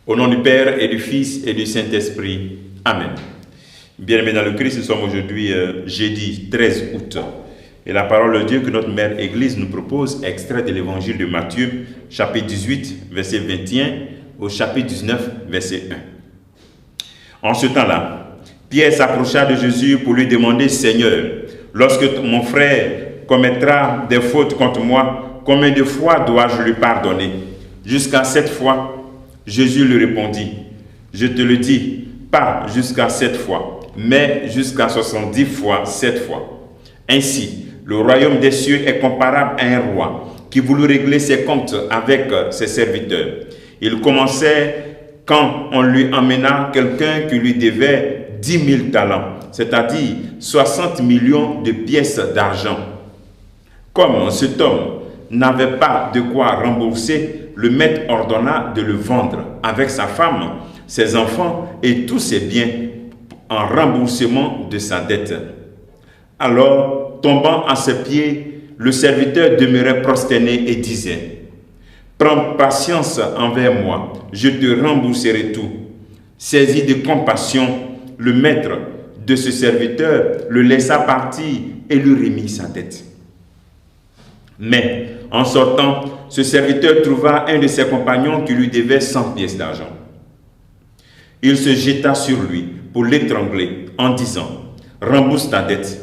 Au nom du Père et du Fils et du Saint-Esprit. Amen. Bien-aimés dans le Christ, nous sommes aujourd'hui jeudi 13 août. Et la parole de Dieu que notre Mère Église nous propose est extrait de l'évangile de Matthieu, chapitre 18, verset 21, au chapitre 19, verset 1. En ce temps-là, Pierre s'approcha de Jésus pour lui demander, « Seigneur, lorsque mon frère commettra des fautes contre moi, combien de fois dois-je lui pardonner? Jusqu'à 7 fois ?» Jésus lui répondit, « Je te le dis, pas jusqu'à 7 fois, mais jusqu'à 70 fois 7 fois. Ainsi, le royaume des cieux est comparable à un roi qui voulut régler ses comptes avec ses serviteurs. Il commençait quand on lui emmena quelqu'un qui lui devait 10 000 talents, c'est-à-dire 60 millions de pièces d'argent. Comme cet homme n'avait pas de quoi rembourser, le maître ordonna de le vendre avec sa femme, ses enfants et tous ses biens en remboursement de sa dette. Alors, tombant à ses pieds, le serviteur demeurait prosterné et disait, « Prends patience envers moi, je te rembourserai tout. » Saisi de compassion, le maître de ce serviteur le laissa partir et lui remit sa dette. Mais, en sortant, ce serviteur trouva un de ses compagnons qui lui devait 100 pièces d'argent. Il se jeta sur lui pour l'étrangler en disant, « Rembourse ta dette. »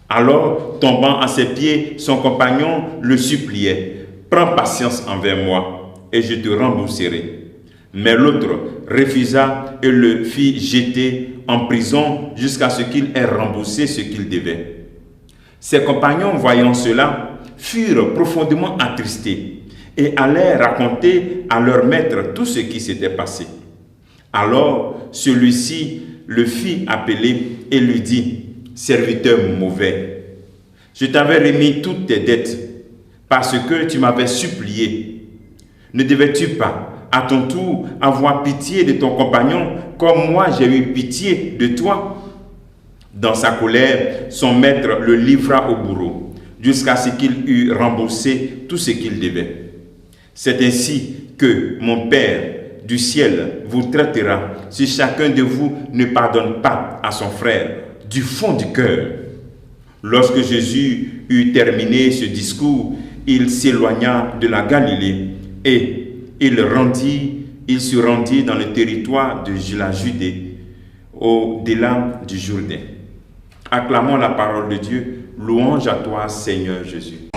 Alors, tombant à ses pieds, son compagnon le suppliait, « Prends patience envers moi et je te rembourserai. » Mais l'autre refusa et le fit jeter en prison jusqu'à ce qu'il ait remboursé ce qu'il devait. Ses compagnons, voyant cela, furent profondément attristés et allèrent raconter à leur maître tout ce qui s'était passé. Alors celui-ci le fit appeler et lui dit, « Serviteur mauvais, je t'avais remis toutes tes dettes parce que tu m'avais supplié. Ne devais-tu pas à ton tour avoir pitié de ton compagnon comme moi j'ai eu pitié de toi ?» Dans sa colère, son maître le livra au bourreau jusqu'à ce qu'il eût remboursé tout ce qu'il devait. C'est ainsi que mon Père du ciel vous traitera si chacun de vous ne pardonne pas à son frère du fond du cœur. » Lorsque Jésus eut terminé ce discours, il s'éloigna de la Galilée et il se rendit dans le territoire de la Judée, au-delà du Jourdain. Acclamons la parole de Dieu. Louange à toi, Seigneur Jésus.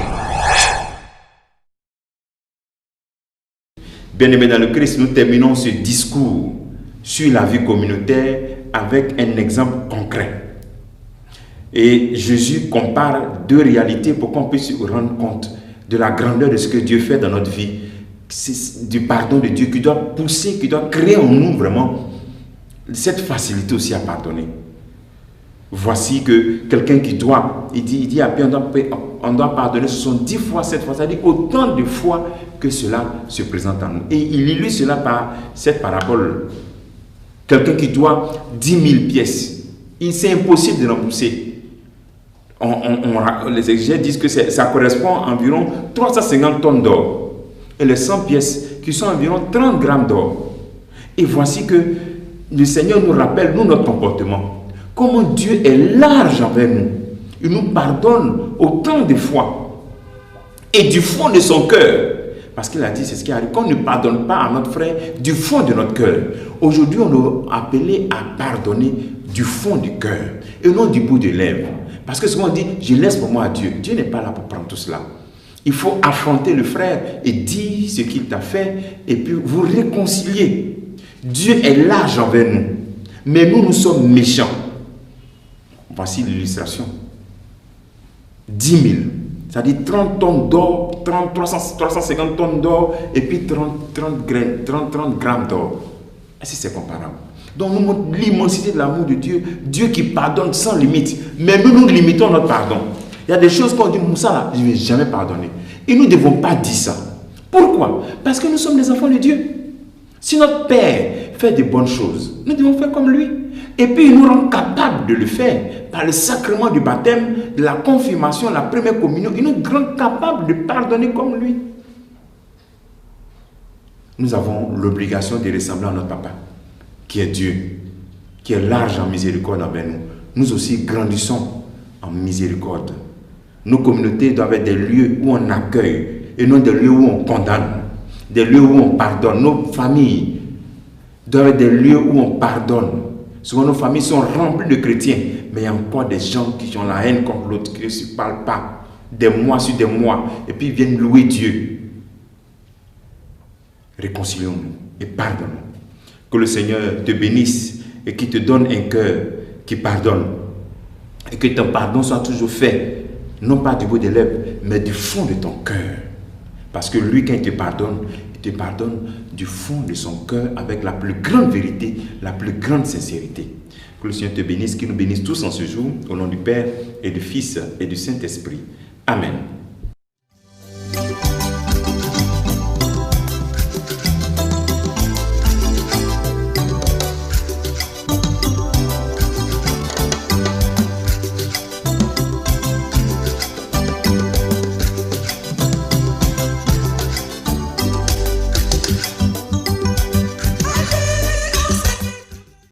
Bien-aimés dans le Christ, nous terminons ce discours sur la vie communautaire avec un exemple concret. Et Jésus compare deux réalités pour qu'on puisse se rendre compte de la grandeur de ce que Dieu fait dans notre vie. C'est du pardon de Dieu qui doit pousser, qui doit créer en nous vraiment cette facilité aussi à pardonner. Voici que quelqu'un qui doit, il dit à Pierre, on doit pardonner 70 fois, 7 fois, c'est-à-dire autant de fois que cela se présente à nous. Et il illustre cela par cette parabole. Quelqu'un qui doit 10 000 pièces, c'est impossible de rembourser. Les exégètes disent que ça correspond à environ 350 tonnes d'or. Et les 100 pièces qui sont environ 30 grammes d'or. Et voici que le Seigneur nous rappelle, nous, notre comportement. Comment Dieu est large envers nous. Il nous pardonne autant de fois. Et du fond de son cœur. Parce qu'il a dit, c'est ce qui arrive. Qu'on ne pardonne pas à notre frère du fond de notre cœur. Aujourd'hui, on est appelé à pardonner du fond du cœur. Et non du bout des lèvres. Parce que souvent on dit, je laisse pour moi à Dieu. Dieu n'est pas là pour prendre tout cela. Il faut affronter le frère et dire ce qu'il t'a fait. Et puis vous réconcilier. Dieu est large envers nous. Mais nous sommes méchants. Voici l'illustration. 10 000, c'est-à-dire 30 tonnes d'or, 350 tonnes d'or, et puis 30 grammes d'or. Est-ce que c'est comparable? Donc nous montrons l'immensité de l'amour de Dieu, Dieu qui pardonne sans limite. Mais nous limitons notre pardon. Il y a des choses qu'on dit, ça là, je ne vais jamais pardonner. Et nous ne devons pas dire ça. Pourquoi? Parce que nous sommes des enfants de Dieu. Si notre Père fait de bonnes choses, nous devons faire comme lui. Et puis il nous rend capables de le faire par le sacrement du baptême, de la confirmation, la première communion. Il nous rend capables de pardonner comme lui. nous avons l'obligation de ressembler à notre papa, qui est Dieu, qui est large en miséricorde envers nous. Nous aussi grandissons en miséricorde. Nos communautés doivent être des lieux où on accueille et non des lieux où on condamne, des lieux où on pardonne. Nos familles doivent être des lieux où on pardonne. Souvent nos familles sont remplies de chrétiens, mais il y a encore des gens qui ont la haine contre l'autre, qui ne se parlent pas, des mois sur des mois, et puis ils viennent louer Dieu. Réconcilions-nous et pardonnons. Que le Seigneur te bénisse et qu'il te donne un cœur qui pardonne. Et que ton pardon soit toujours fait, non pas du bout des lèvres, mais du fond de ton cœur. Parce que lui, quand il te pardonne du fond de son cœur avec la plus grande vérité, la plus grande sincérité. Que le Seigneur te bénisse, qu'il nous bénisse tous en ce jour, au nom du Père et du Fils et du Saint-Esprit. Amen.